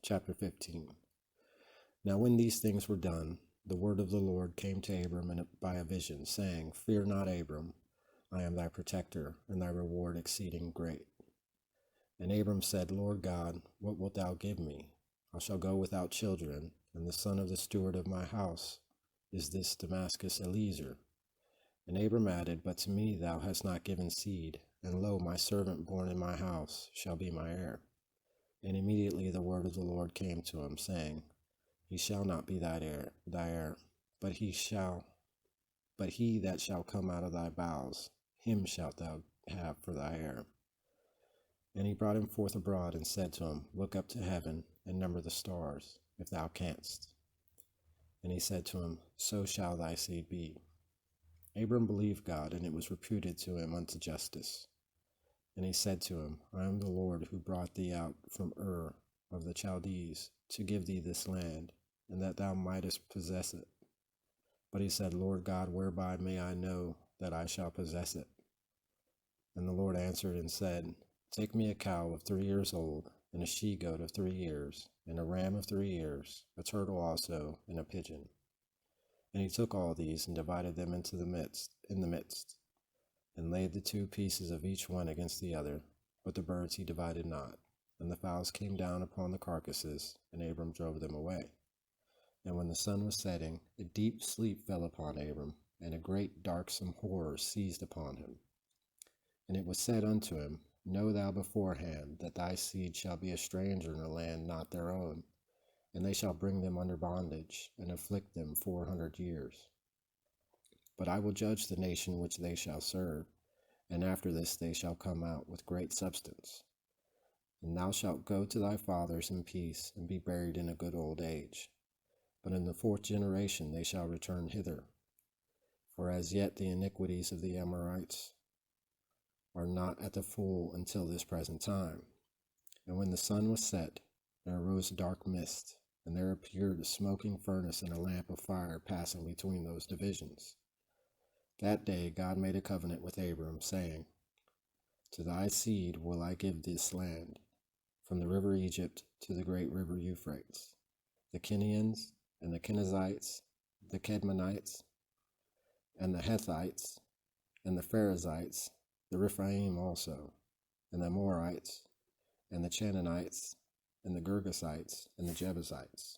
Chapter 15. Now when these things were done, the word of the Lord came to Abram by a vision, saying, Fear not, Abram, I am thy protector, and thy reward exceeding great. And Abram said, Lord God, what wilt thou give me? I shall go without children, and the son of the steward of my house is this Damascus Eliezer. And Abram added, But to me thou hast not given seed, and lo, my servant born in my house shall be my heir. And immediately the word of the Lord came to him, saying, He shall not be thy heir, but he that shall come out of thy bowels, him shalt thou have for thy heir. And he brought him forth abroad, and said to him, Look up to heaven, and number the stars, if thou canst. And he said to him, So shall thy seed be. Abram believed God, and it was reputed to him unto justice. And he said to him, I am the Lord who brought thee out from Ur of the Chaldees, to give thee this land, and that thou mightest possess it. But he said, Lord God, whereby may I know that I shall possess it? And the Lord answered and said, Take me a cow of 3 years old, and a she-goat of 3 years, and a ram of 3 years, a turtle also, and a pigeon. And he took all these, and divided them in the midst, and laid the 2 pieces of each one against the other, but the birds he divided not. And the fowls came down upon the carcasses, and Abram drove them away. And when the sun was setting, a deep sleep fell upon Abram, and a great darksome horror seized upon him. And it was said unto him, Know thou beforehand that thy seed shall be a stranger in a land not their own, and they shall bring them under bondage, and afflict them 400 years. But I will judge the nation which they shall serve, and after this they shall come out with great substance. And thou shalt go to thy fathers in peace, and be buried in a good old age. But in the 4th generation they shall return hither. For as yet the iniquities of the Amorites are not at the full until this present time. And when the sun was set, there arose a dark mist, and there appeared a smoking furnace and a lamp of fire passing between those divisions. That day God made a covenant with Abram, saying, To thy seed will I give this land, from the river Egypt to the great river Euphrates, the Kenians, and the Kenizzites, the Kedmonites, and the Hethites, and the Perizzites, the Rephaim also, and the Amorites, and the Canaanites, and the Girgasites, and the Jebusites.